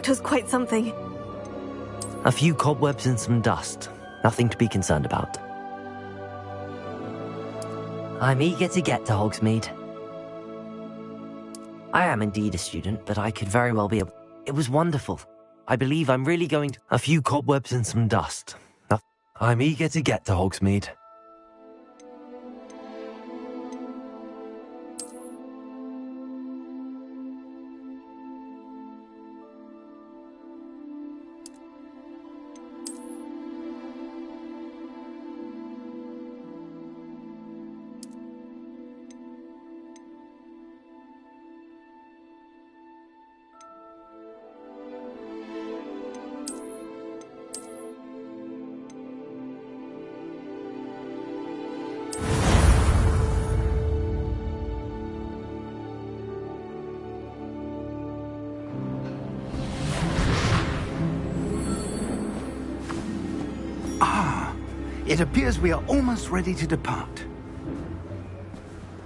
That was quite something. A few cobwebs and some dust. Nothing to be concerned about. I'm eager to get to Hogsmeade. I am indeed a student, but I could very well be a... It was wonderful. I believe I'm really going to... A few cobwebs and some dust. I'm eager to get to Hogsmeade. It appears we are almost ready to depart.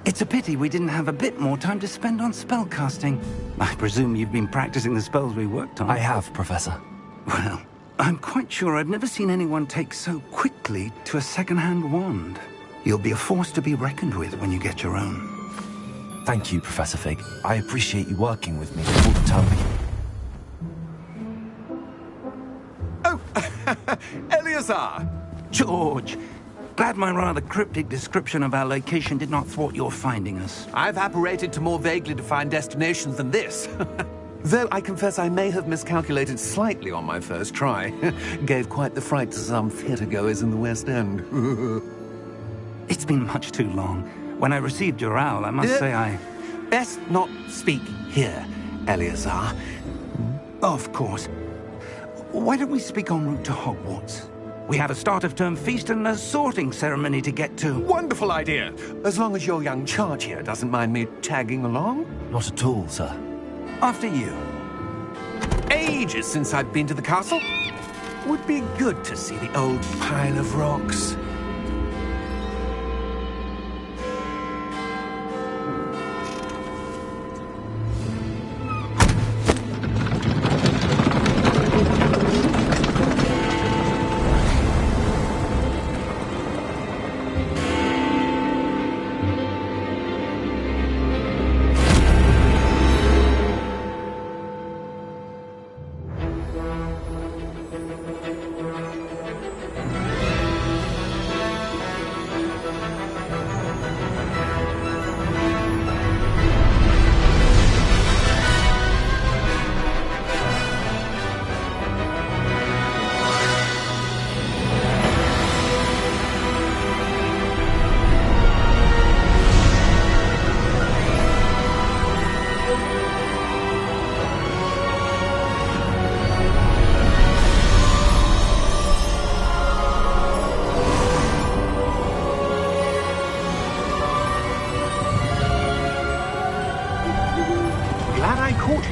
It's a pity we didn't have a bit more time to spend on spellcasting. I presume you've been practicing the spells we worked on. I have, Professor. Well, I'm quite sure I've never seen anyone take so quickly to a second-hand wand. You'll be a force to be reckoned with when you get your own. Thank you, Professor Fig. I appreciate you working with me before the term begins. Oh, Eleazar! George, glad my rather cryptic description of our location did not thwart your finding us. I've apparated to more vaguely defined destinations than this. Though I confess I may have miscalculated slightly on my first try. Gave quite the fright to some theatre-goers in the West End. It's been much too long. When I received your owl, I must say I... Best not speak here, Eleazar. Of course. Why don't we speak en route to Hogwarts? We have a start-of-term feast and a sorting ceremony to get to. Wonderful idea! As long as your young charge here doesn't mind me tagging along. Not at all, sir. After you. Ages since I've been to the castle. Would be good to see the old pile of rocks.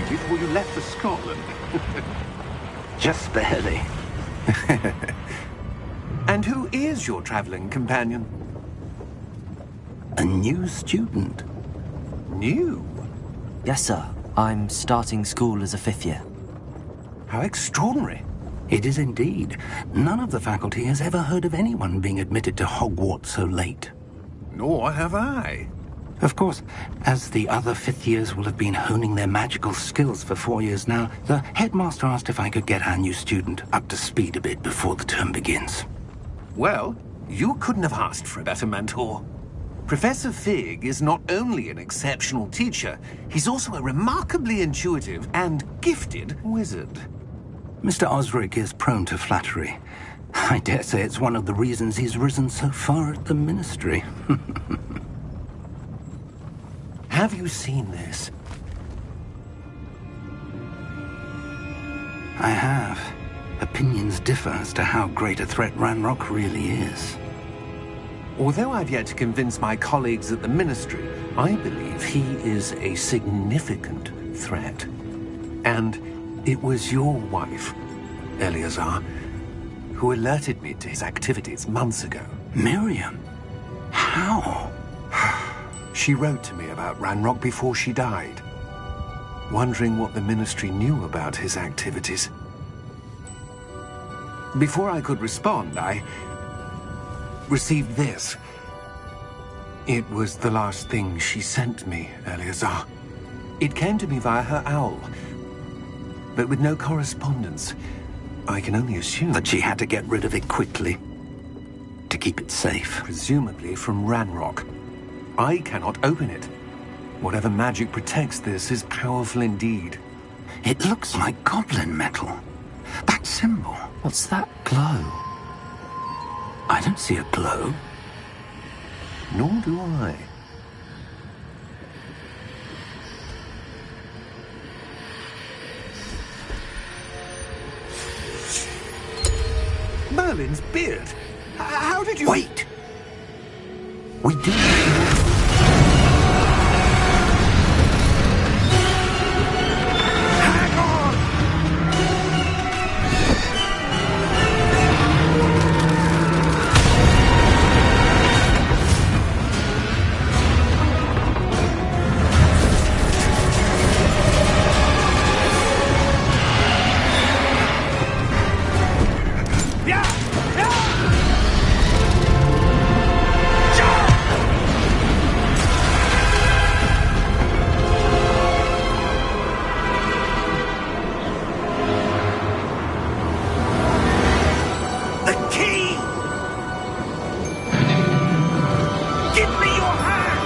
Before you left for Scotland. Just barely. And who is your traveling companion? A new student. New? Yes, sir. I'm starting school as a 5th year. How extraordinary. It is indeed. None of the faculty has ever heard of anyone being admitted to Hogwarts so late. Nor have I. Of course, as the other 5th years will have been honing their magical skills for 4 years now, the headmaster asked if I could get our new student up to speed a bit before the term begins. Well, you couldn't have asked for a better mentor. Professor Fig is not only an exceptional teacher, he's also a remarkably intuitive and gifted wizard. Mr. Osric is prone to flattery. I dare say it's one of the reasons he's risen so far at the Ministry. Have you seen this? I have. Opinions differ as to how great a threat Ranrock really is. Although I've yet to convince my colleagues at the Ministry, I believe he is a significant threat. And it was your wife, Eleazar, who alerted me to his activities months ago. Miriam? How? She wrote to me about Ranrock before she died. wondering what the Ministry knew about his activities. Before I could respond, I received this. It was the last thing she sent me, Eleazar. It came to me via her owl, but with no correspondence. I can only assume That she had to get rid of it quickly to keep it safe. presumably from Ranrock. I cannot open it. Whatever magic protects this is powerful indeed. It looks like goblin metal. That symbol. What's that glow? I don't see a glow. Nor do I. Merlin's beard. How did you... Wait! We do... Hang on! The key! Give me your hand!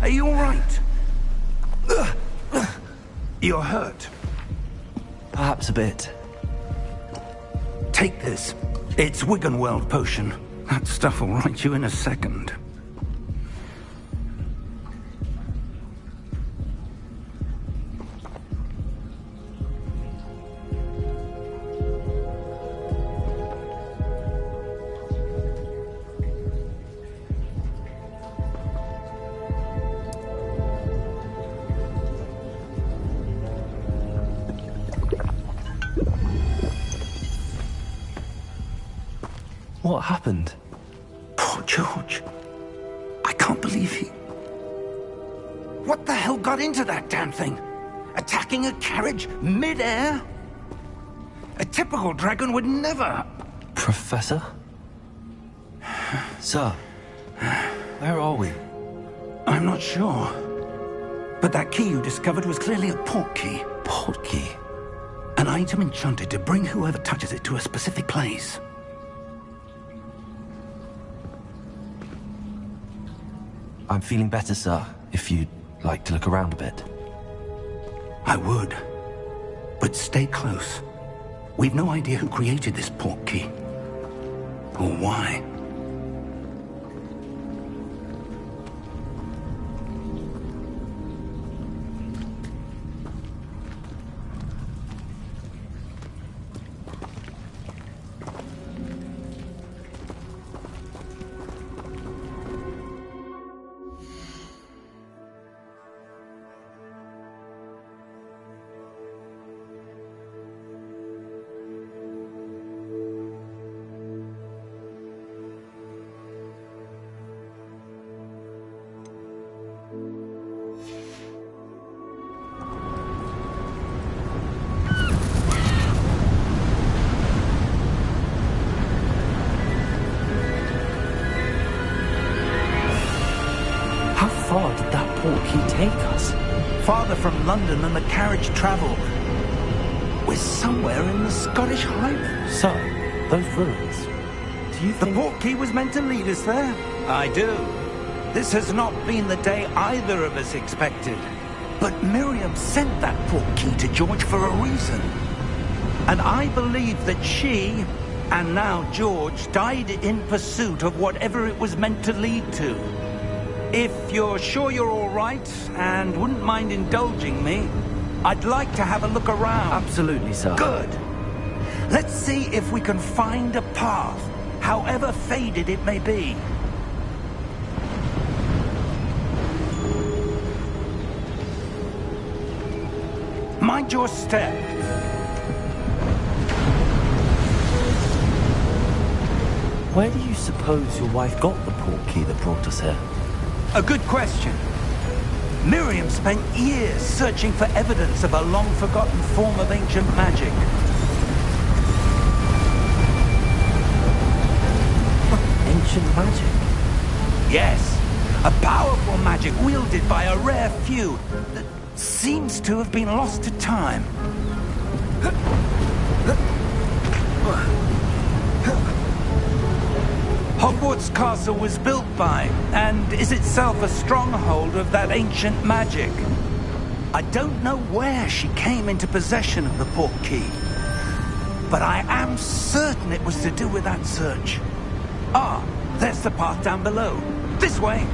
Are you all right? You're hurt. Perhaps a bit. Take this. It's Wiggenweld potion. That stuff will right you in a second. What happened? Poor George. I can't believe he... What the hell got into that damn thing? Attacking a carriage mid-air? A typical dragon would never... Professor? Sir, where are we? I'm not sure. But that key you discovered was clearly a port key. Port key? An item enchanted to bring whoever touches it to a specific place. I'm feeling better, sir, if you'd like to look around a bit. I would. But stay close. We've no idea who created this port key. Or why. How far did that port key take us? Farther from London than the carriage travelled. We're somewhere in the Scottish Highlands. Sir, those ruins. Do you The think... port key was meant to lead us there? I do. This has not been the day either of us expected. But Miriam sent that port key to George for a reason. And I believe that she, and now George, died in pursuit of whatever it was meant to lead to. If you're sure you're all right, and wouldn't mind indulging me, I'd like to have a look around. Absolutely, sir. Good. Let's see if we can find a path, however faded it may be. Mind your step. Where do you suppose your wife got the portkey that brought us here? A good question. Miriam spent years searching for evidence of a long-forgotten form of ancient magic. Ancient magic? Yes, a powerful magic wielded by a rare few that seems to have been lost to time. Hogwarts Castle was built by, and is itself a stronghold of that ancient magic. I don't know where she came into possession of the portkey, but I am certain it was to do with that search. Ah, there's the path down below. This way.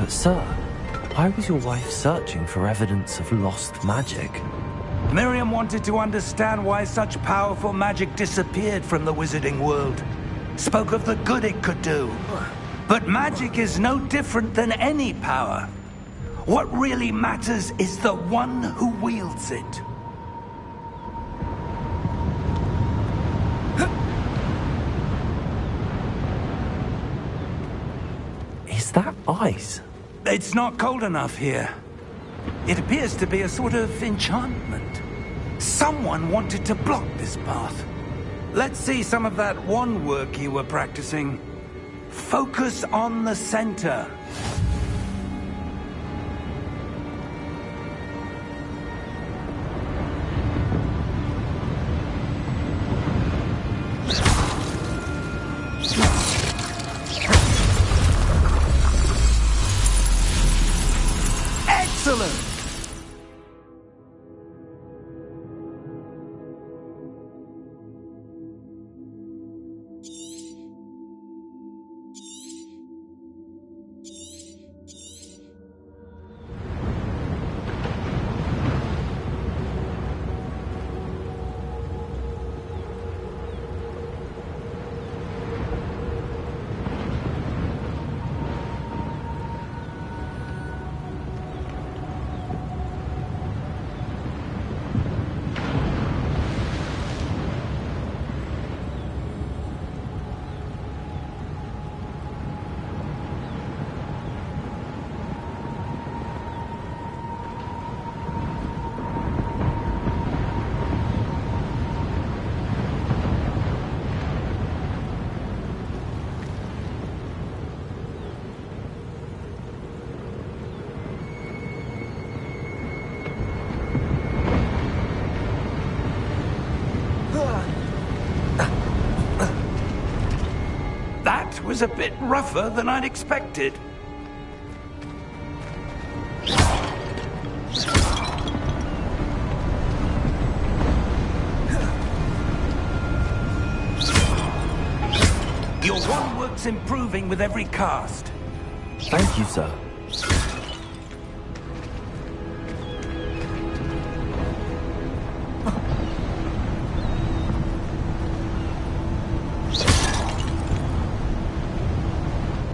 Sir, why was your wife searching for evidence of lost magic? Miriam wanted to understand why such powerful magic disappeared from the wizarding world. Spoke of the good it could do. But magic is no different than any power. What really matters is the one who wields it. Is that ice? It's not cold enough here. It appears to be a sort of enchantment. Someone wanted to block this path. Let's see some of that wand work you were practicing. Focus on the center. Excellent! That was a bit rougher than I'd expected. Your wand work's improving with every cast. Thank you, sir.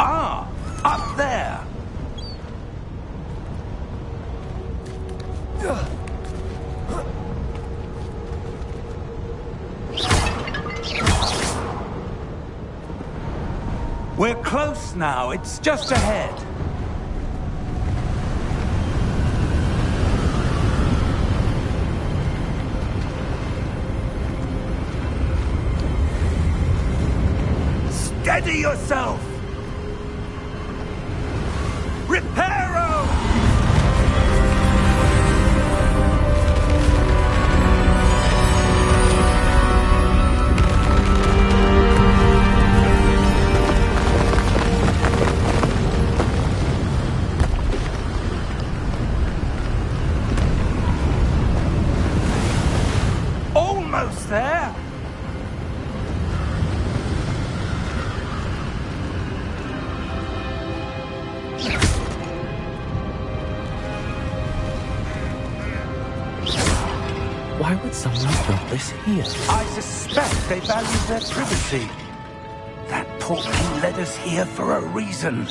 Ah, up there. We're close now. It's just ahead. Steady yourself! Reparo! there? Why would someone have built this here? I suspect they value their privacy. That portkey led us here for a reason.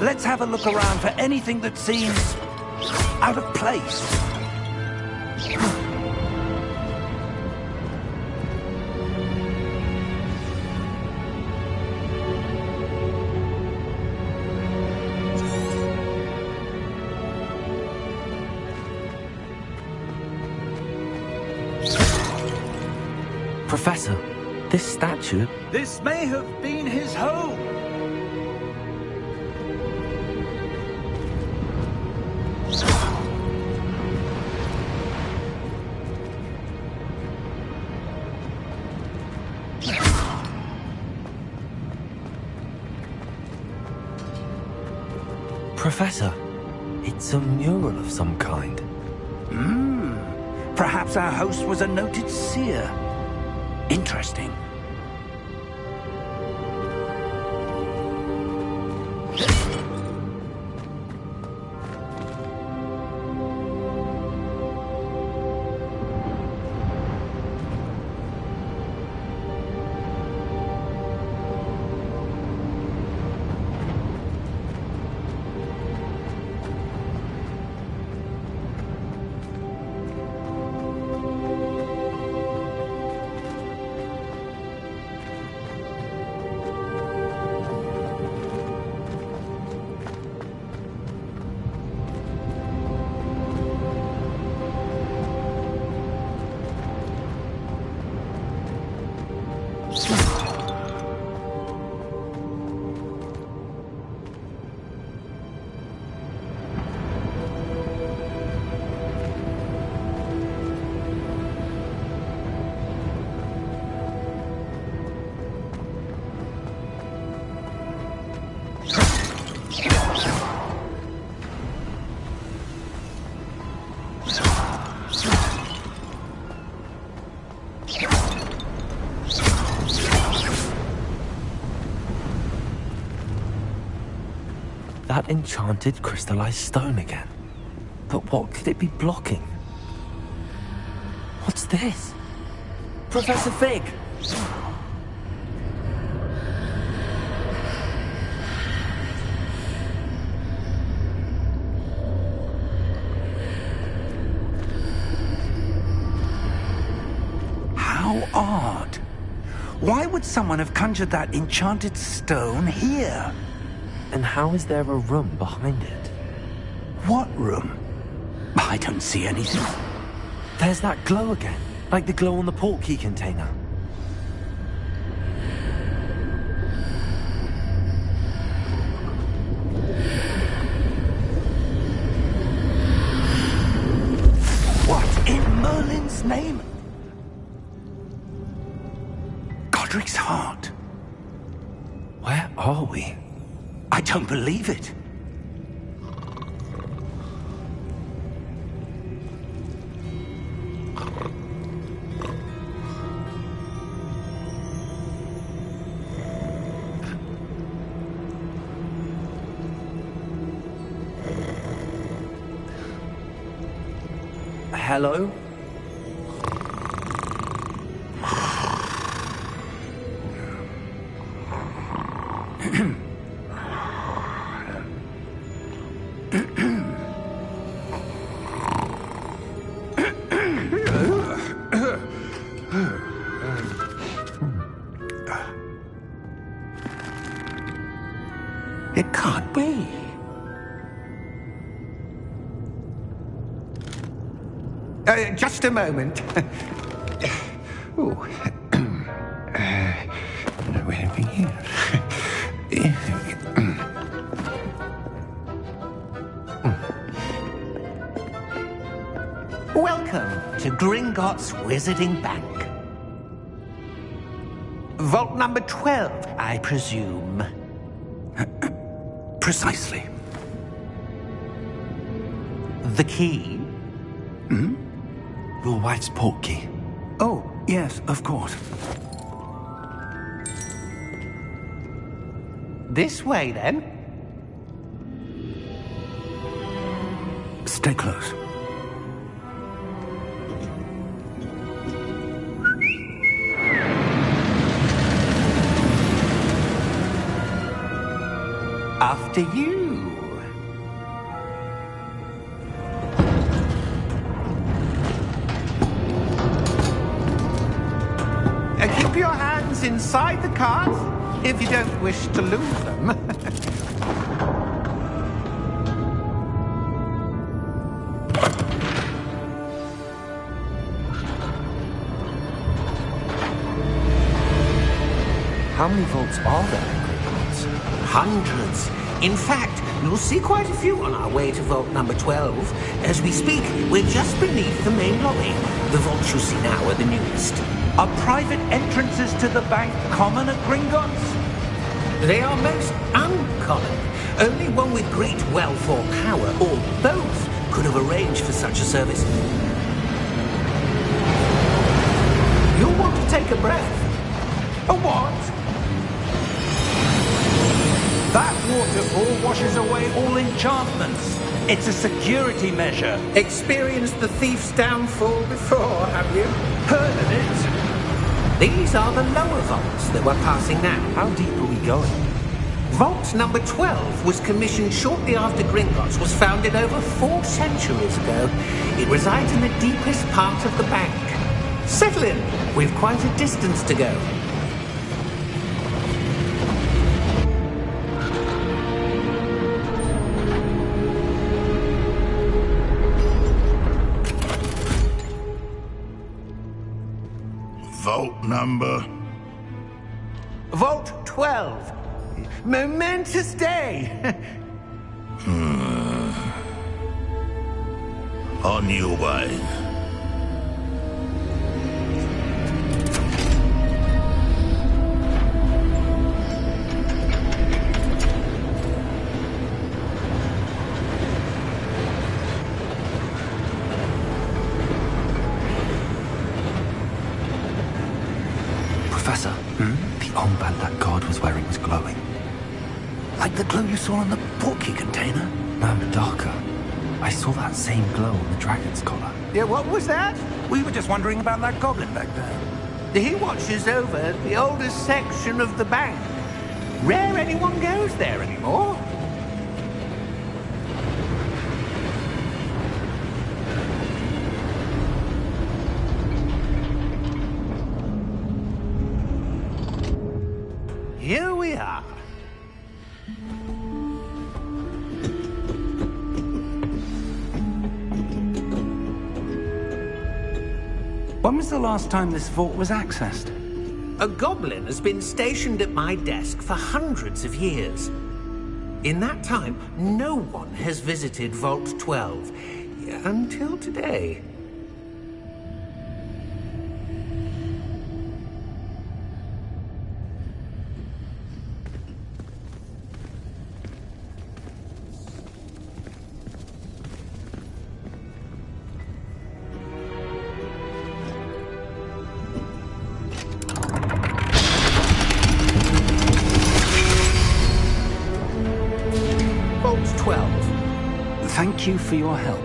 Let's have a look around for anything that seems out of place. Professor, this statue... This may have been his home. Professor, it's a mural of some kind. Perhaps our host was a noted seer. Interesting. That enchanted crystallized stone again. But what could it be blocking? What's this? Professor Fig! How odd. Why would someone have conjured that enchanted stone here? And how is there a room behind it? What room? I don't see anything. There's that glow again, like the glow on the portkey container. What in Merlin's name? Godric's heart. Where are we? I don't believe it. Hello? It can't be. Just a moment. Oh. Anything here? Welcome to Gringotts Wizarding Bank. Vault number 12, I presume. Precisely. The key? Your wife's portkey. Oh, Yes, of course. This way, then. Stay close. After you. Keep your hands inside the cart if you don't wish to lose them. How many vaults are there in Hogwarts? Hundreds. In fact, you'll see quite a few on our way to vault number 12. As we speak, we're just beneath the main lobby. The vaults you see now are the newest. Are private entrances to the bank common at Gringotts? They are most uncommon. Only one with great wealth or power, or both, could have arranged for such a service. You'll want to take a breath. A what? That waterfall washes away all enchantments. It's a security measure. Experienced the thief's downfall before, have you? Heard of it? These are the lower vaults that we're passing now. How deep are we going? Vault number 12 was commissioned shortly after Gringotts was founded over 4 centuries ago. It resides in the deepest part of the bank. Settle in. We've quite a distance to go. Vault number? Vault 12. Momentous day. On your way. Professor, the armband that guard was wearing was glowing. Like the glow you saw on the portkey container? No, darker. I saw that same glow on the dragon's collar. Yeah, what was that? We were just wondering about that goblin back there. He watches over the oldest section of the bank. Rare anyone goes there anymore. Here we are. When was the last time this vault was accessed? A goblin has been stationed at my desk for hundreds of years. In that time, no one has visited Vault 12 until today. Vault 12. Thank you for your help.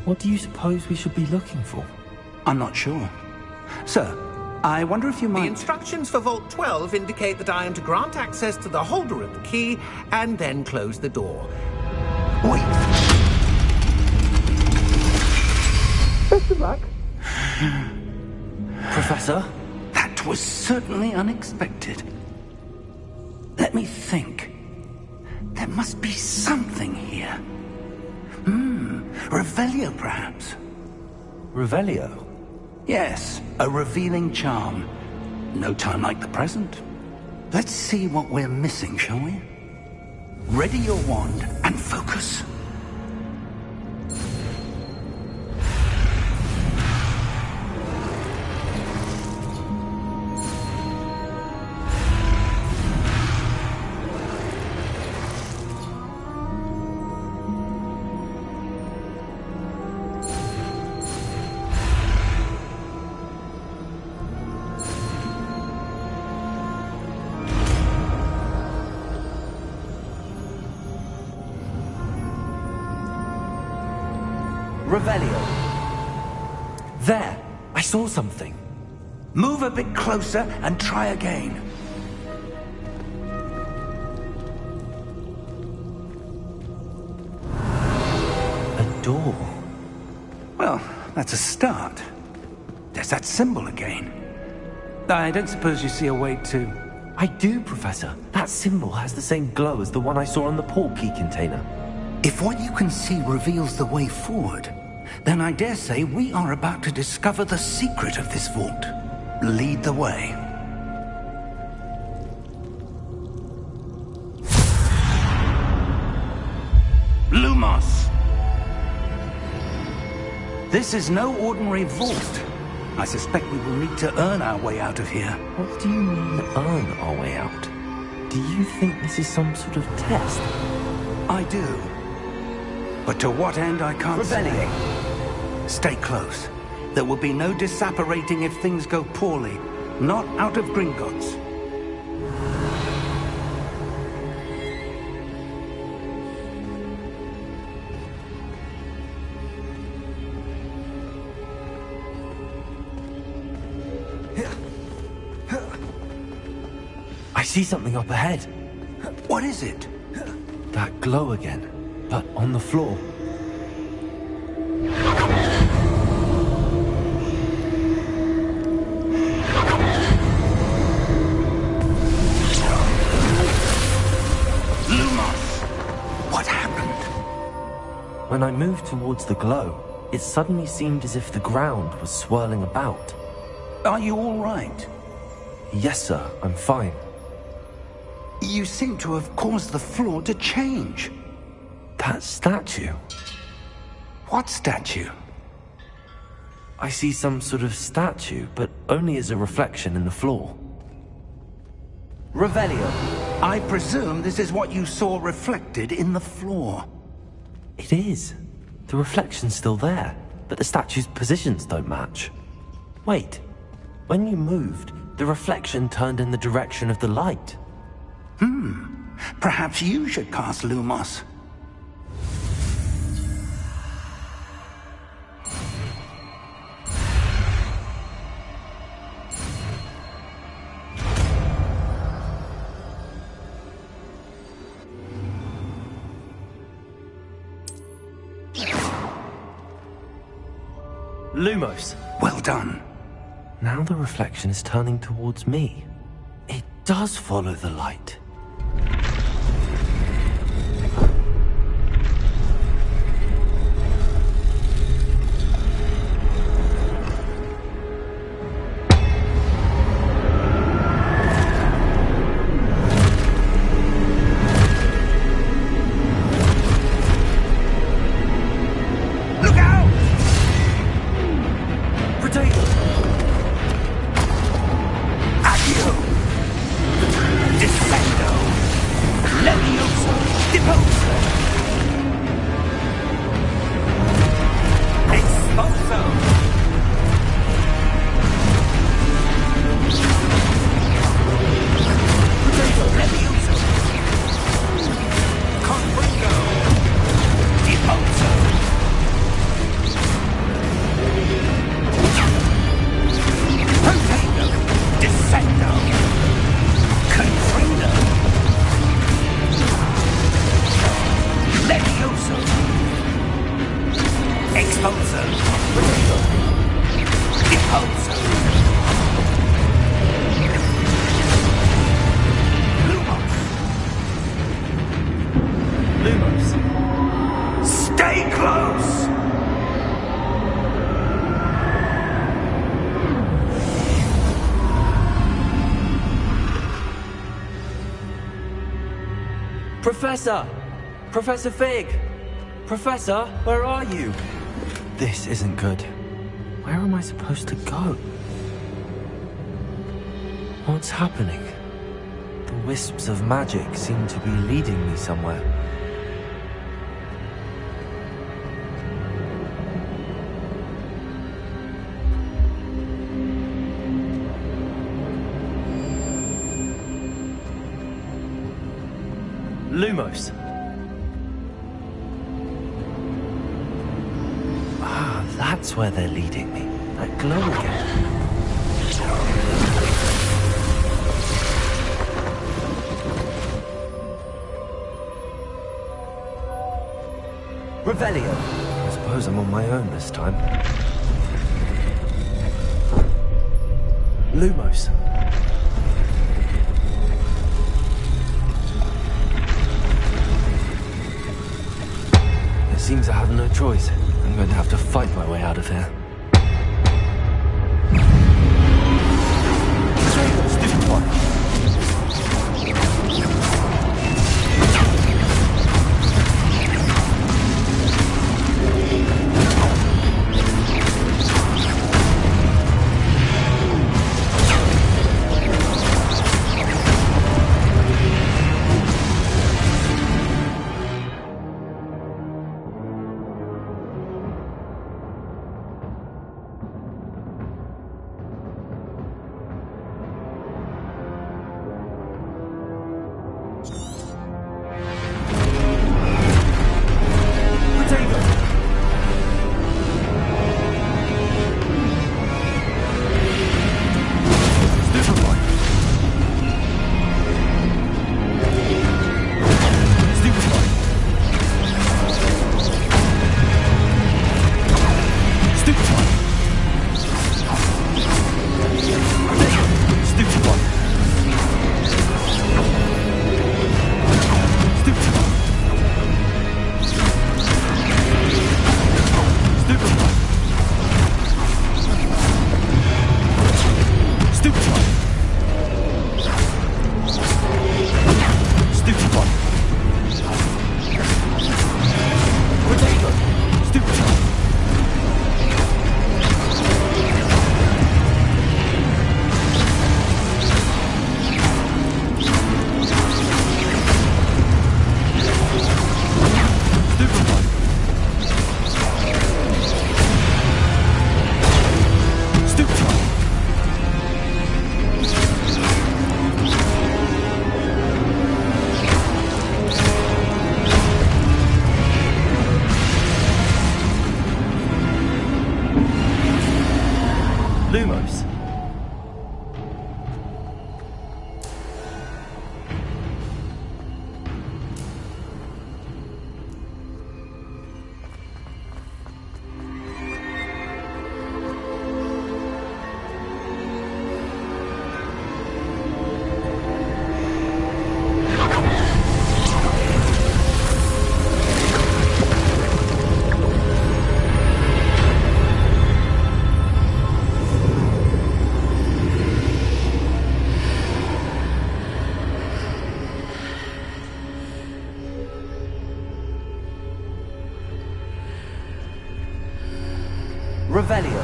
What do you suppose we should be looking for? I'm not sure. Sir, I wonder if you The might... instructions for Vault 12 indicate that I am to grant access to the holder of the key and then close the door. Wait! Best of luck. Professor? That was certainly unexpected. Let me think. There must be something here. Revelio, perhaps? Revelio? Yes, a revealing charm. No time like the present. Let's see what we're missing, shall we? Ready your wand and focus. Revelio. There! I saw something. Move a bit closer and try again. A door. Well, that's a start. There's that symbol again. I don't suppose you see a way to... I do, Professor. That symbol has the same glow as the one I saw on the portkey container. If what you can see reveals the way forward, then I dare say we are about to discover the secret of this vault. Lead the way. Lumos! This is no ordinary vault. I suspect we will need to earn our way out of here. What do you mean, earn our way out? Do you think this is some sort of test? I do. But to what end, I can't say. Revelio. Stay close. There will be no disapparating if things go poorly. Not out of Gringotts. I see something up ahead. What is it? That glow again, but on the floor. What happened? When I moved towards the glow, it suddenly seemed as if the ground was swirling about. Are you all right? Yes, sir, I'm fine. You seem to have caused the floor to change. That statue. What statue? I see some sort of statue, but only as a reflection in the floor. Revelio. I presume this is what you saw reflected in the floor. It is. The reflection's still there, but the statue's positions don't match. Wait. When you moved, the reflection turned in the direction of the light. Perhaps you should cast Lumos. Lumos. Well done. Now the reflection is turning towards me. It does follow the light. Look out! Potato! At you! Defender! Professor! Professor Fig! Professor, where are you? This isn't good. Where am I supposed to go? What's happening? The wisps of magic seem to be leading me somewhere. Lumos. Ah, that's where they're leading me. That glow again. Revelio. I suppose I'm on my own this time. Lumos. It seems I have no choice. I'm going to have to fight my way out of here. Stupid one. Lumos. Revelio.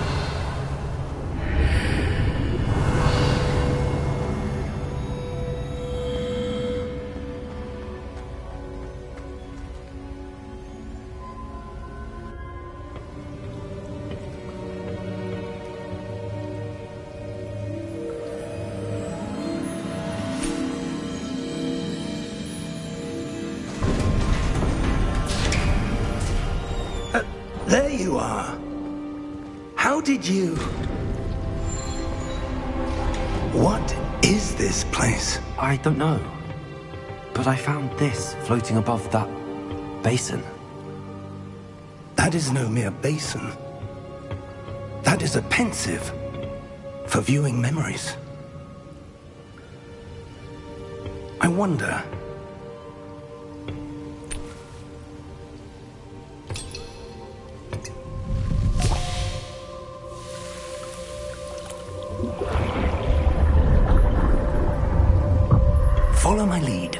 There you are. How did you... What is this place? I don't know. But I found this floating above that basin. That is no mere basin. That is a pensive for viewing memories. I wonder... Follow my lead.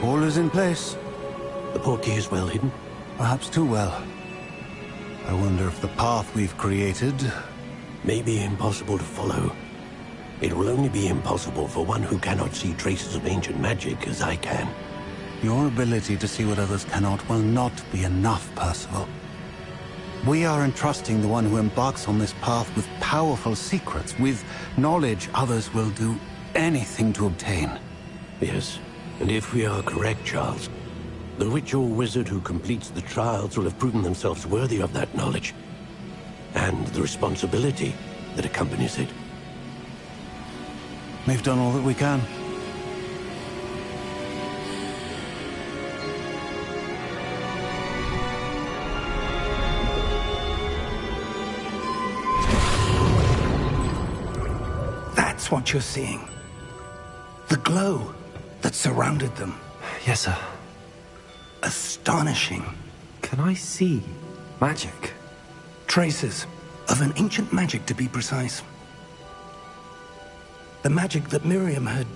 All is in place. The portkey is well hidden? Perhaps too well. I wonder if the path we've created... may be impossible to follow. It will only be impossible for one who cannot see traces of ancient magic as I can. Your ability to see what others cannot will not be enough, Percival. We are entrusting the one who embarks on this path with powerful secrets, with knowledge others will do anything to obtain. Yes, and if we are correct, Charles, the witch or wizard who completes the trials will have proven themselves worthy of that knowledge, and the responsibility that accompanies it. We've done all that we can. That's what you're seeing. The glow that surrounded them. Yes, sir. Astonishing. Can I see magic? Traces of an ancient magic, to be precise. The magic that Miriam had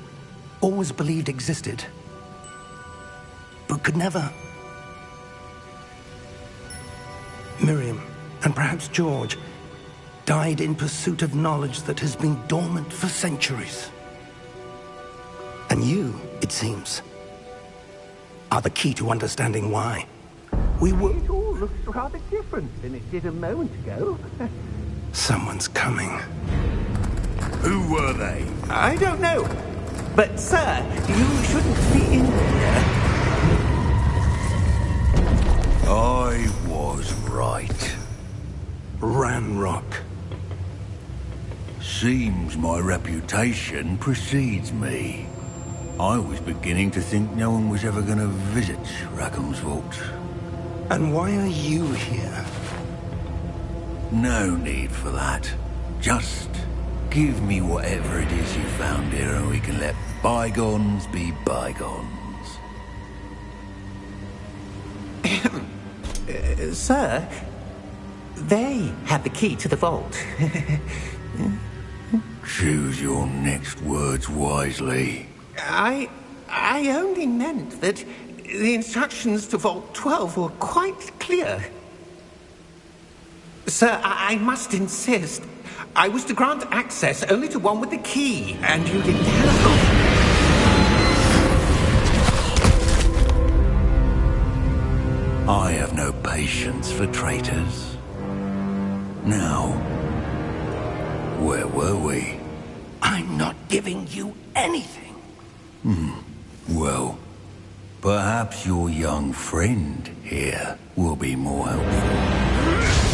always believed existed, but could never. Miriam, and perhaps George, died in pursuit of knowledge that has been dormant for centuries. And you, it seems, are the key to understanding why. It all looks rather different than it did a moment ago. Someone's coming. Who were they? I don't know. But, sir, you shouldn't be in here. I was right. Ranrock. Seems my reputation precedes me. I was beginning to think no one was ever going to visit Rackham's vault. And why are you here? No need for that. Just give me whatever it is you found here and we can let bygones be bygones. Sir, they had the key to the vault. Choose your next words wisely. I only meant that the instructions to Vault 12 were quite clear. Sir, I must insist. I was to grant access only to one with the key, and you didn't have. I have no patience for traitors. Now, where were we? I'm not giving you anything. Well, perhaps your young friend here will be more helpful.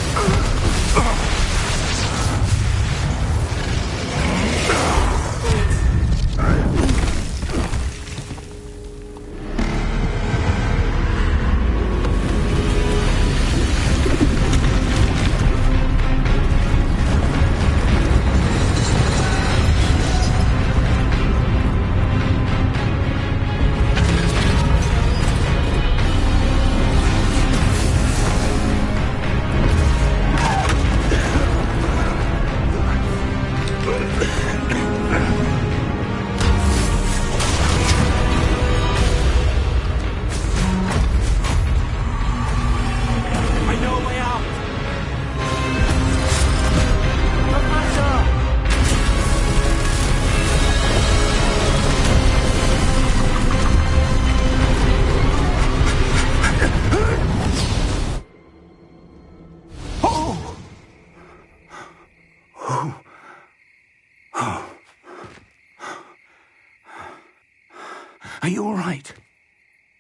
Are you all right?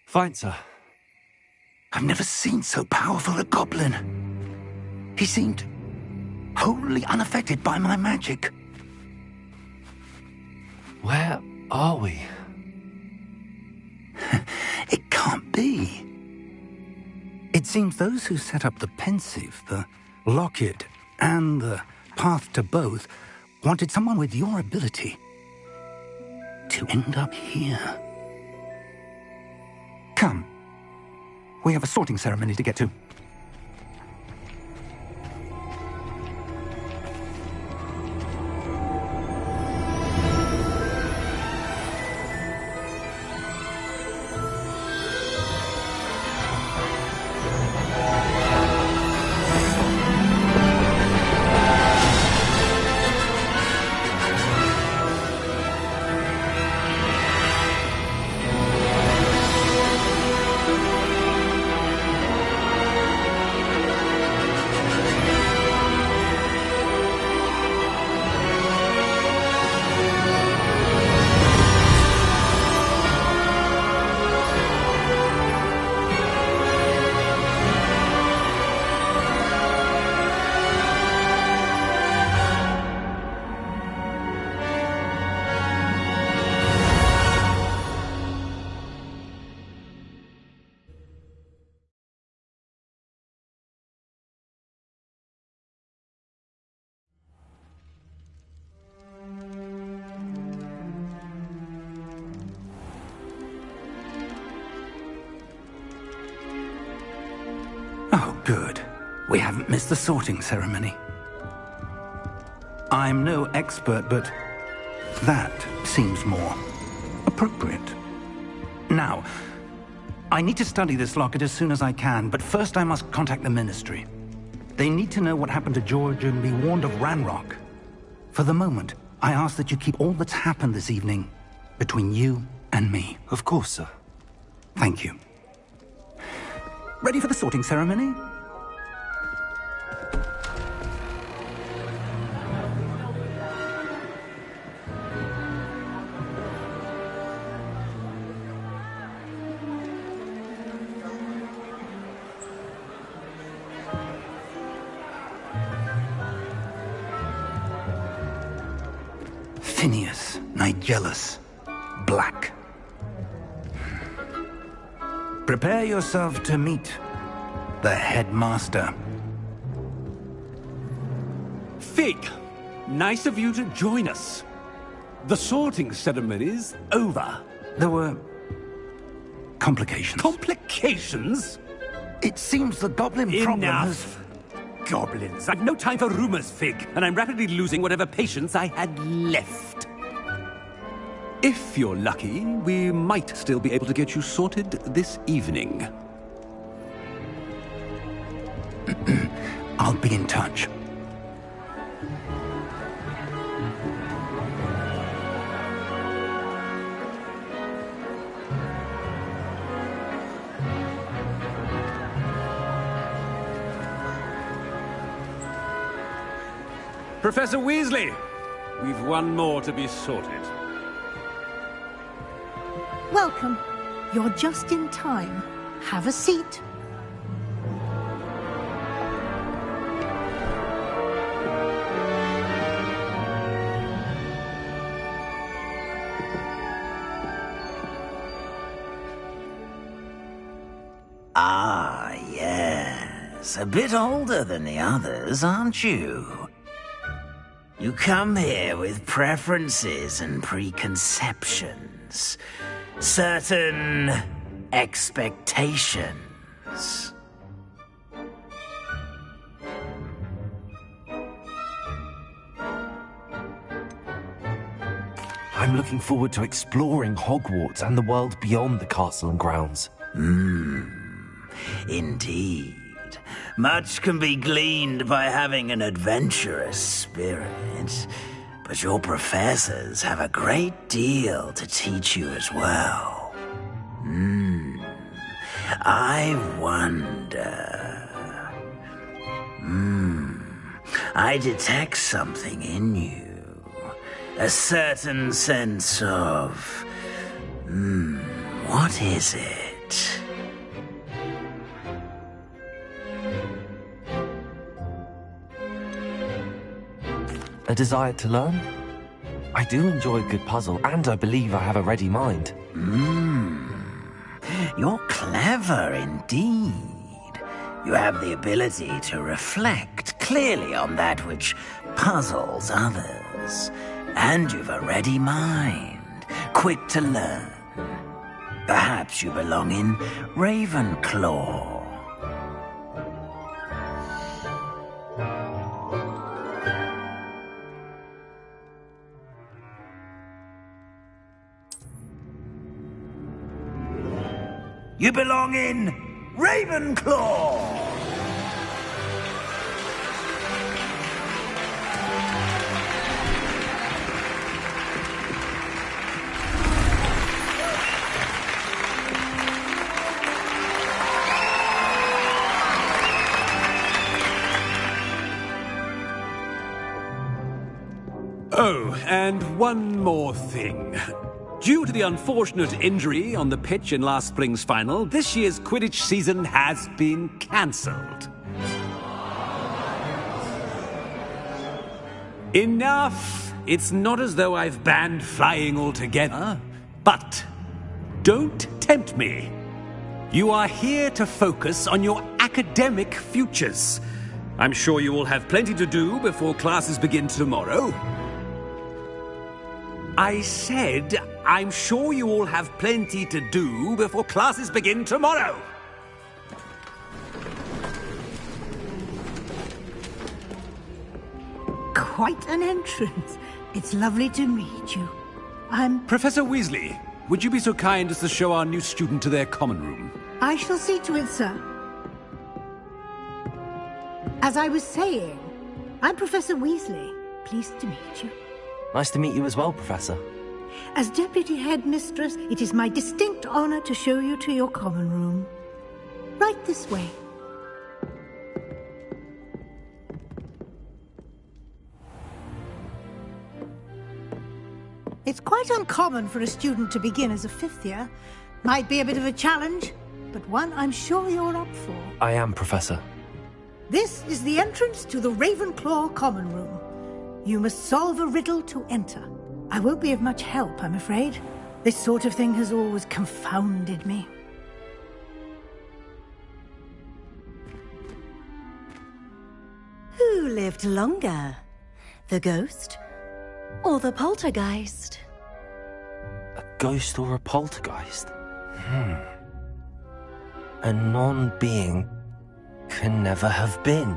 Fine, sir. I've never seen so powerful a goblin. He seemed wholly unaffected by my magic. Where are we? It can't be. It seems those who set up the pensive, the locket, and the path to both wanted someone with your ability to end up here. Come. We have a sorting ceremony to get to. Good. We haven't missed the sorting ceremony. I'm no expert, but that seems more appropriate. Now, I need to study this locket as soon as I can, but first I must contact the Ministry. They need to know what happened to George and be warned of Ranrock. For the moment, I ask that you keep all that's happened this evening between you and me. Of course, sir. Thank you. Ready for the sorting ceremony? Phineas, Nigellus, Black. Prepare yourself to meet the headmaster. Fig, nice of you to join us. The sorting ceremony's over. There were complications. Complications? It seems the goblin problem has... Enough. Goblins. I've no time for rumors, Fig, and I'm rapidly losing whatever patience I had left. If you're lucky, we might still be able to get you sorted this evening. I'll be in touch. Professor Weasley, we've one more to be sorted. Welcome. You're just in time. Have a seat. Ah, yes. A bit older than the others, aren't you? You come here with preferences and preconceptions. Certain expectations. I'm looking forward to exploring Hogwarts and the world beyond the castle and grounds. Indeed. Much can be gleaned by having an adventurous spirit, but your professors have a great deal to teach you as well. I wonder... I detect something in you. A certain sense of... what is it? A desire to learn? I do enjoy a good puzzle, and I believe I have a ready mind. You're clever indeed. You have the ability to reflect clearly on that which puzzles others. And you've a ready mind, quick to learn. Perhaps you belong in Ravenclaw. You belong in Ravenclaw! Oh, and one more thing. Due to the unfortunate injury on the pitch in last spring's final, this year's Quidditch season has been cancelled. Enough! It's not as though I've banned flying altogether. But don't tempt me. You are here to focus on your academic futures. I'm sure you will have plenty to do before classes begin tomorrow. I said, I'm sure you all have plenty to do before classes begin tomorrow. quite an entrance. It's lovely to meet you. I'm... Professor Weasley, would you be so kind as to show our new student to their common room? I shall see to it, sir. As I was saying, I'm Professor Weasley. Pleased to meet you. Nice to meet you as well, Professor. As Deputy Headmistress, it is my distinct honor to show you to your common room. Right this way. It's quite uncommon for a student to begin as a fifth year. Might be a bit of a challenge, but one I'm sure you're up for. I am, Professor. This is the entrance to the Ravenclaw common room. You must solve a riddle to enter. I won't be of much help, I'm afraid. This sort of thing has always confounded me. Who lived longer? The ghost or the poltergeist? A ghost or a poltergeist? A non-being can never have been.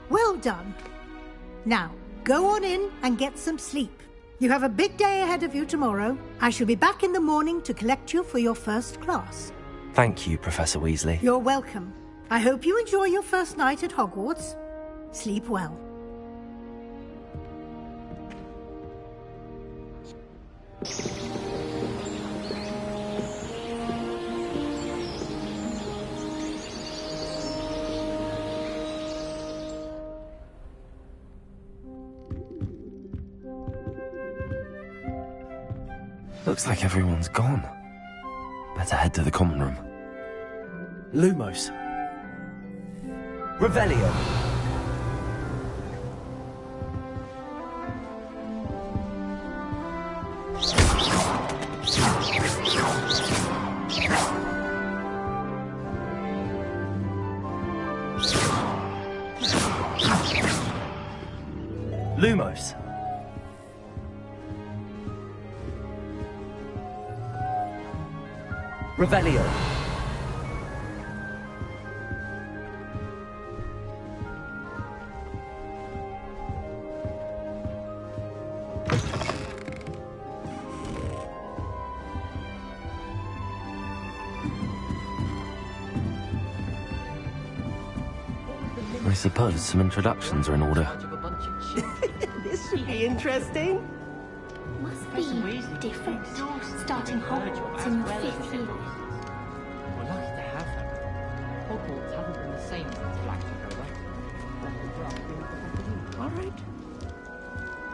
Well done. Now, go on in and get some sleep. You have a big day ahead of you tomorrow. I shall be back in the morning to collect you for your first class. Thank you, Professor Weasley. You're welcome. I hope you enjoy your first night at Hogwarts. Sleep well. Looks like everyone's gone. Better head to the common room. Lumos. Revelio. Lumos. Revelio. I suppose some introductions are in order. This should be interesting. Must be different, starting Hogwarts in your 5th year. We're lucky to have her. Hogwarts hasn't been the same since Black took over. All right.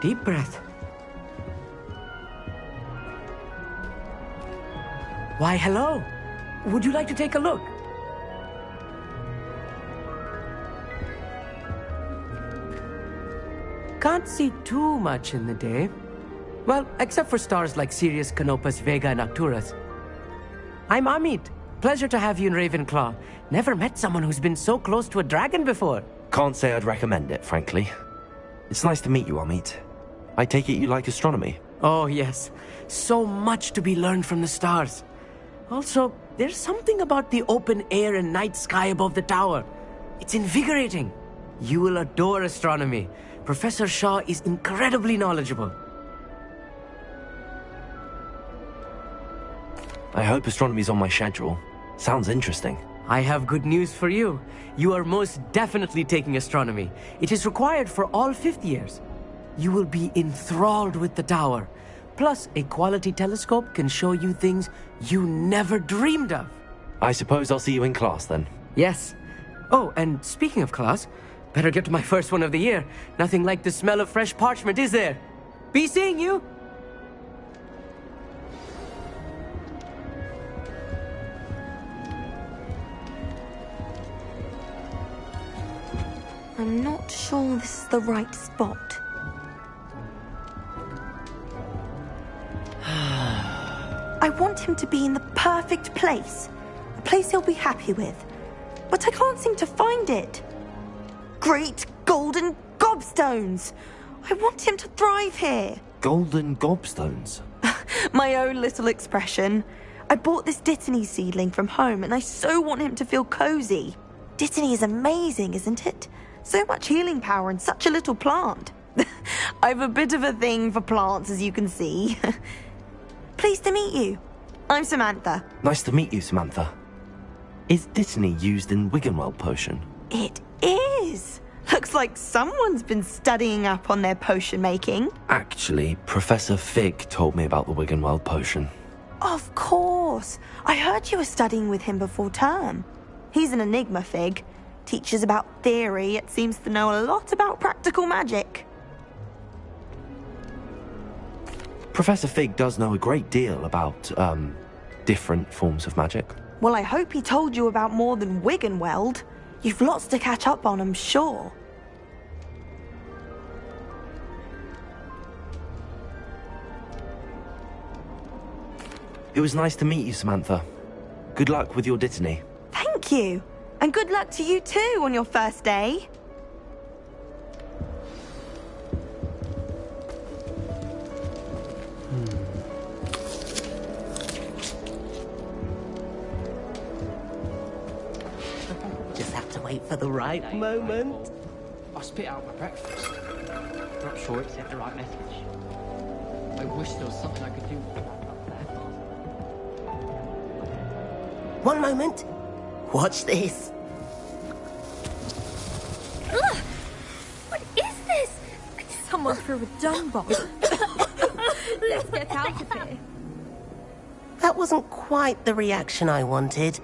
Deep breath. Why, hello. Would you like to take a look? Can't see too much in the day. Well, except for stars like Sirius, Canopus, Vega, and Arcturus. I'm Amit. Pleasure to have you in Ravenclaw. Never met someone who's been so close to a dragon before. Can't say I'd recommend it, frankly. It's nice to meet you, Amit. I take it you like astronomy? Oh, yes. So much to be learned from the stars. Also, there's something about the open air and night sky above the tower. It's invigorating. You will adore astronomy. Professor Shaw is incredibly knowledgeable. I hope astronomy's on my schedule. Sounds interesting. I have good news for you. You are most definitely taking astronomy. It is required for all 5th years. You will be enthralled with the tower. Plus, a quality telescope can show you things you never dreamed of. I suppose I'll see you in class then. Yes. Oh, and speaking of class, better get to my first one of the year. Nothing like the smell of fresh parchment, is there? Be seeing you! I'm not sure this is the right spot. I want him to be in the perfect place. A place he'll be happy with. But I can't seem to find it. Great golden gobstones! I want him to thrive here. Golden gobstones? My own little expression. I bought this Dittany seedling from home and I so want him to feel cozy. Dittany is amazing, isn't it? So much healing power in such a little plant. I've a bit of a thing for plants, as you can see. Pleased to meet you. I'm Samantha. Nice to meet you, Samantha. Is Dittany used in Wiggenweld potion? It is. Looks like someone's been studying up on their potion making. Actually, Professor Fig told me about the Wiggenweld potion. Of course. I heard you were studying with him before term. He's an enigma, Fig. Teaches about theory, yet seems to know a lot about practical magic. Professor Fig does know a great deal about, different forms of magic. Well, I hope he told you about more than Wiggenweld. You've lots to catch up on, I'm sure. It was nice to meet you, Samantha. Good luck with your Dittany. Thank you. And good luck to you too on your first day. Just have to wait for the right moment. I spit out my breakfast. Not sure it sent the right message. I wish there was something I could do with that up there. One moment. Watch this. Ugh! What is this? Someone threw a dung bomb. Let's get out of here. That wasn't quite the reaction I wanted.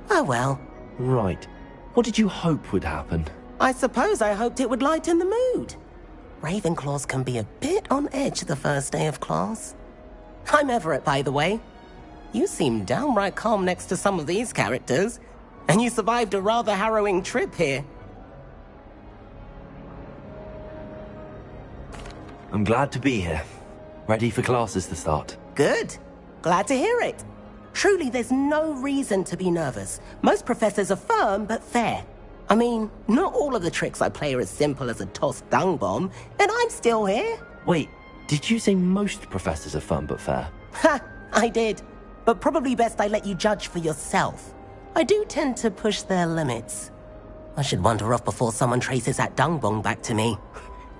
Oh well. Right. What did you hope would happen? I suppose I hoped it would lighten the mood. Ravenclaws can be a bit on edge the first day of class. I'm Everett, by the way. You seem downright calm next to some of these characters, and you survived a rather harrowing trip here. I'm glad to be here. Ready for classes to start. Good. Glad to hear it. Truly, there's no reason to be nervous. Most professors are firm but fair. I mean, not all of the tricks I play are as simple as a tossed dung bomb, and I'm still here. Wait, did you say most professors are fun but fair? Ha! I did. But probably best I let you judge for yourself. I do tend to push their limits. I should wander off before someone traces that dung bomb back to me.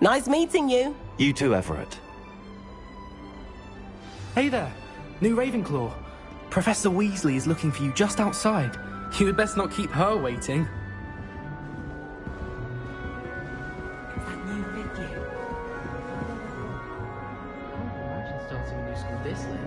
Nice meeting you. You too, Everett. Hey there, new Ravenclaw. Professor Weasley is looking for you just outside. You had best not keep her waiting. Imagine starting a new school this late.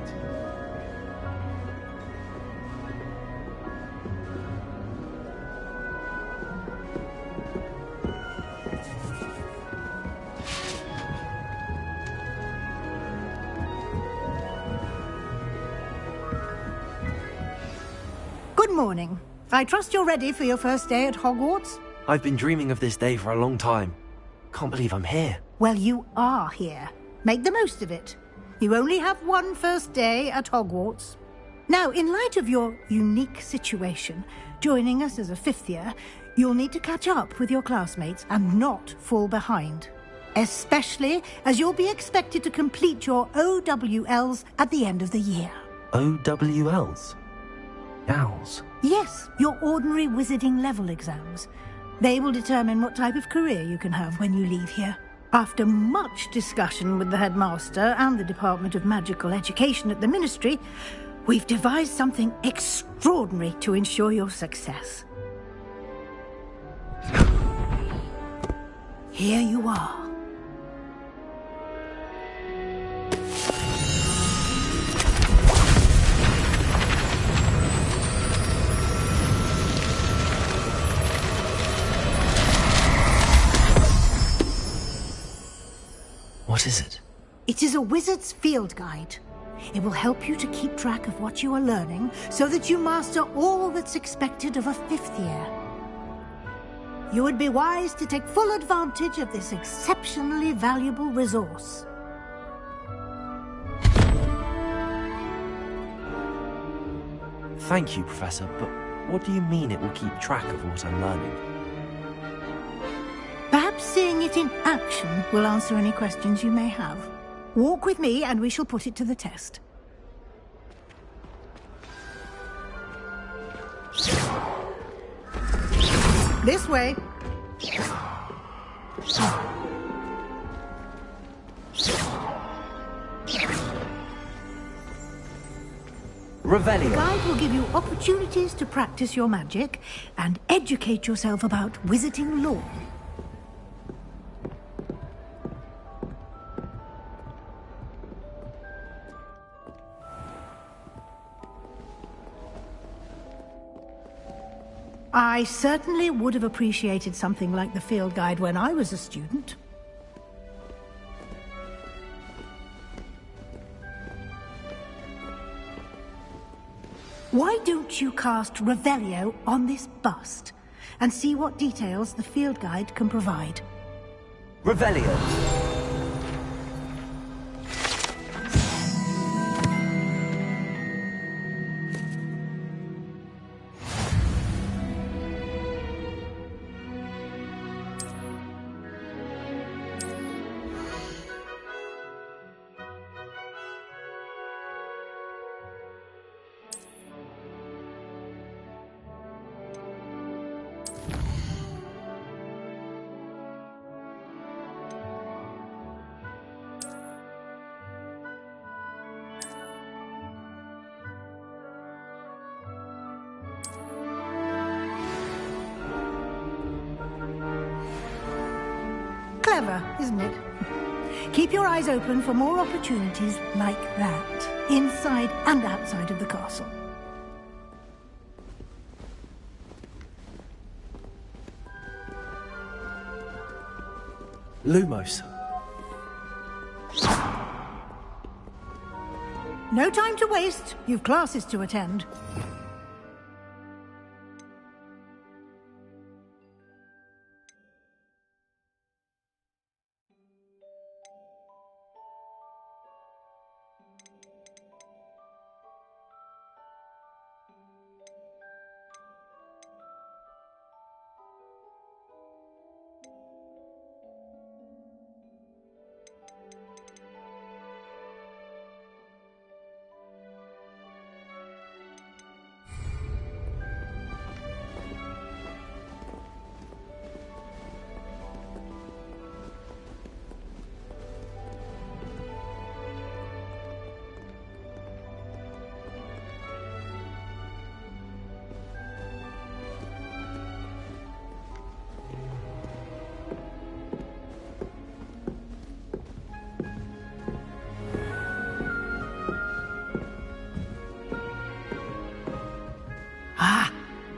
Good morning. I trust you're ready for your first day at Hogwarts? I've been dreaming of this day for a long time. Can't believe I'm here. Well, you are here. Make the most of it. You only have one first day at Hogwarts. Now, in light of your unique situation, joining us as a fifth year, you'll need to catch up with your classmates and not fall behind. Especially as you'll be expected to complete your OWLs at the end of the year. OWLs? Owls? Yes, your ordinary wizarding level exams. They will determine what type of career you can have when you leave here. After much discussion with the headmaster and the Department of Magical Education at the Ministry, we've devised something extraordinary to ensure your success. Here you are. What is it? It is a wizard's field guide. It will help you to keep track of what you are learning so that you master all that's expected of a fifth year. You would be wise to take full advantage of this exceptionally valuable resource. Thank you, Professor, but what do you mean it will keep track of what I'm learning? Perhaps seeing it in action will answer any questions you may have. Walk with me and we shall put it to the test. This way. Revelio. The guide will give you opportunities to practice your magic and educate yourself about wizarding lore. I certainly would have appreciated something like the field guide when I was a student. Why don't you cast Revelio on this bust and see what details the field guide can provide? Revelio. Clever, isn't it? Keep your eyes open for more opportunities like that, inside and outside of the castle. Lumos. No time to waste. You've classes to attend.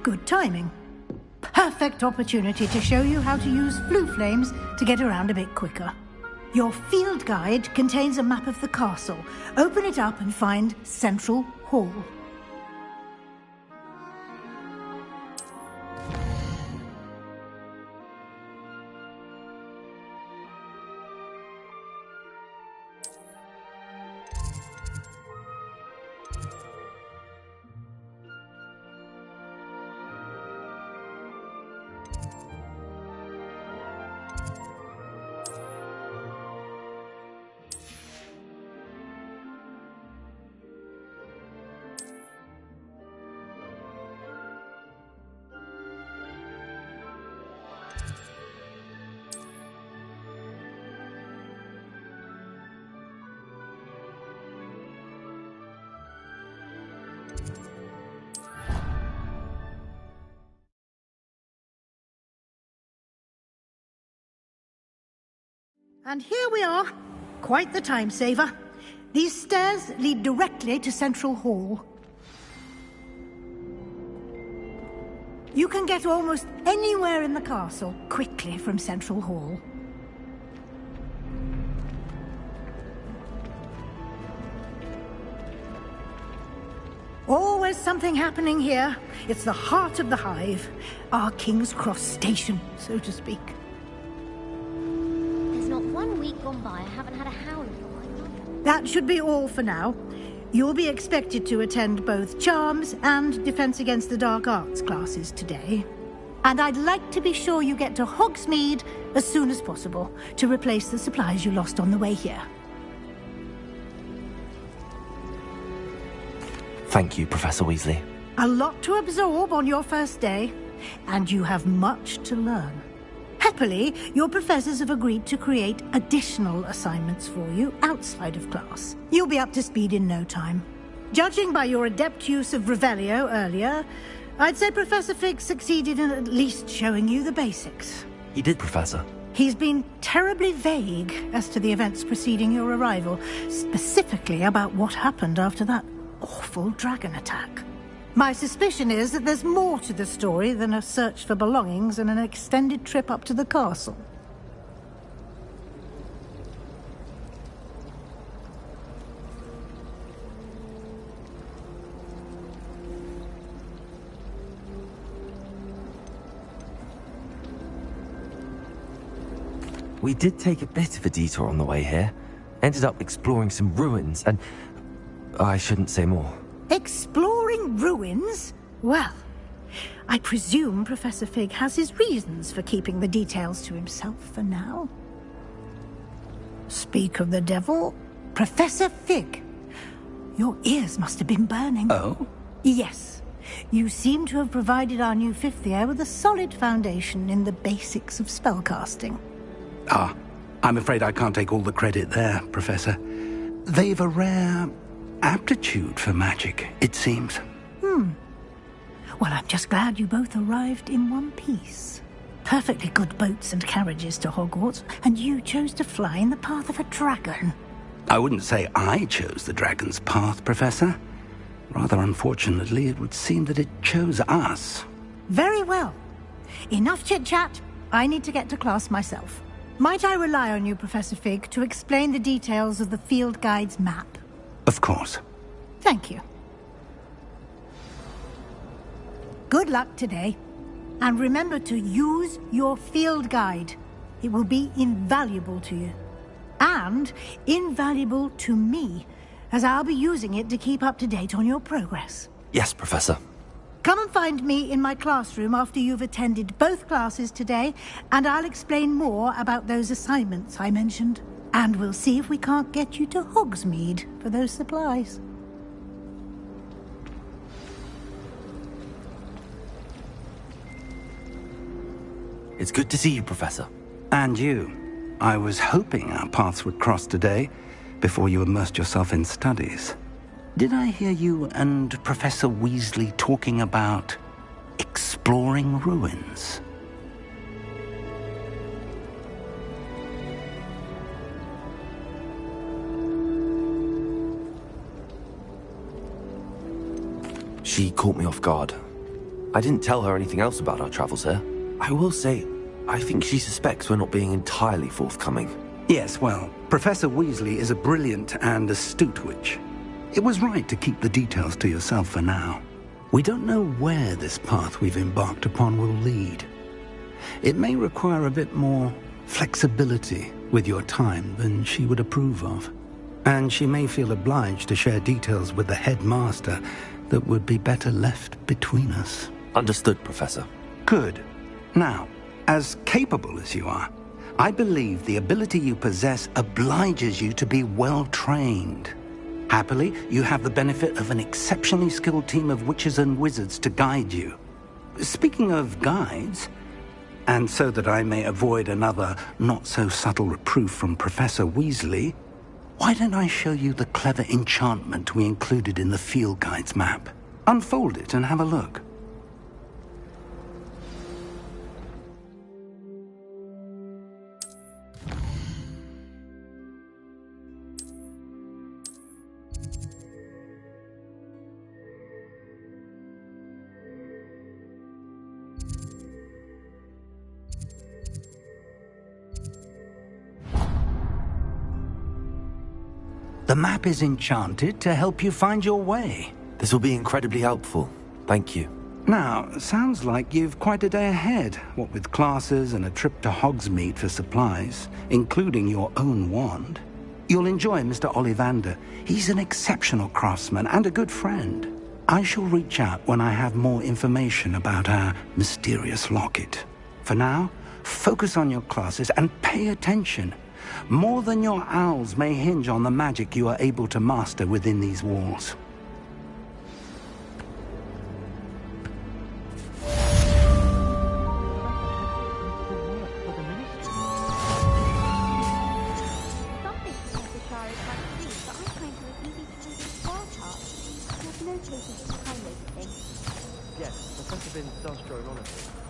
Good timing. Perfect opportunity to show you how to use flue flames to get around a bit quicker. Your field guide contains a map of the castle. Open it up and find Central Hall. And here we are. Quite the time saver. These stairs lead directly to Central Hall. You can get almost anywhere in the castle quickly from Central Hall. Always something happening here. It's the heart of the hive. Our King's Cross station, so to speak. There's not 1 week gone by I haven't had a howl of your That should be all for now. You'll be expected to attend both Charms and Defense Against the Dark Arts classes today. And I'd like to be sure you get to Hogsmeade as soon as possible to replace the supplies you lost on the way here. Thank you, Professor Weasley. A lot to absorb on your first day. and you have much to learn. Happily, your professors have agreed to create additional assignments for you outside of class. You'll be up to speed in no time. Judging by your adept use of Revelio earlier, I'd say Professor Fig succeeded in at least showing you the basics. He did, Professor. He's been terribly vague as to the events preceding your arrival, specifically about what happened after that awful dragon attack. My suspicion is that there's more to the story than a search for belongings and an extended trip up to the castle. We did take a bit of a detour on the way here. Ended up exploring some ruins and... I shouldn't say more. Exploring ruins? Well, I presume Professor Fig has his reasons for keeping the details to himself for now. Speak of the devil, Professor Fig. Your ears must have been burning. Oh? Yes. You seem to have provided our new fifth year with a solid foundation in the basics of spellcasting. Ah, I'm afraid I can't take all the credit there, Professor. They've a rare aptitude for magic, it seems. Well, I'm just glad you both arrived in one piece. Perfectly good boats and carriages to Hogwarts, and you chose to fly in the path of a dragon. I wouldn't say I chose the dragon's path, Professor. Rather unfortunately, it would seem that it chose us. Very well. Enough chit-chat. I need to get to class myself. Might I rely on you, Professor Fig, to explain the details of the field guide's map? Of course. Thank you. Good luck today. And remember to use your field guide. It will be invaluable to you. And invaluable to me, as I'll be using it to keep up to date on your progress. Yes, Professor. Come and find me in my classroom after you've attended both classes today, and I'll explain more about those assignments I mentioned. And we'll see if we can't get you to Hogsmeade for those supplies. It's good to see you, Professor. And you. I was hoping our paths would cross today, before you immersed yourself in studies. Did I hear you and Professor Weasley talking about exploring ruins? She caught me off guard. I didn't tell her anything else about our travels here. I will say, I think she suspects we're not being entirely forthcoming. Yes, well, Professor Weasley is a brilliant and astute witch. It was right to keep the details to yourself for now. We don't know where this path we've embarked upon will lead. It may require a bit more flexibility with your time than she would approve of. And she may feel obliged to share details with the headmaster that would be better left between us. Understood, Professor. Good. Now, as capable as you are, I believe the ability you possess obliges you to be well trained. Happily, you have the benefit of an exceptionally skilled team of witches and wizards to guide you. Speaking of guides, and so that I may avoid another not-so-subtle reproof from Professor Weasley, why don't I show you the clever enchantment we included in the field guide's map? Unfold it and have a look. The map is enchanted to help you find your way. This will be incredibly helpful. Thank you. Now, sounds like you've quite a day ahead, what with classes and a trip to Hogsmeade for supplies, including your own wand. You'll enjoy Mr. Ollivander. He's an exceptional craftsman and a good friend. I shall reach out when I have more information about our mysterious locket. For now, focus on your classes and pay attention. More than your owls may hinge on the magic you are able to master within these walls. going on at all.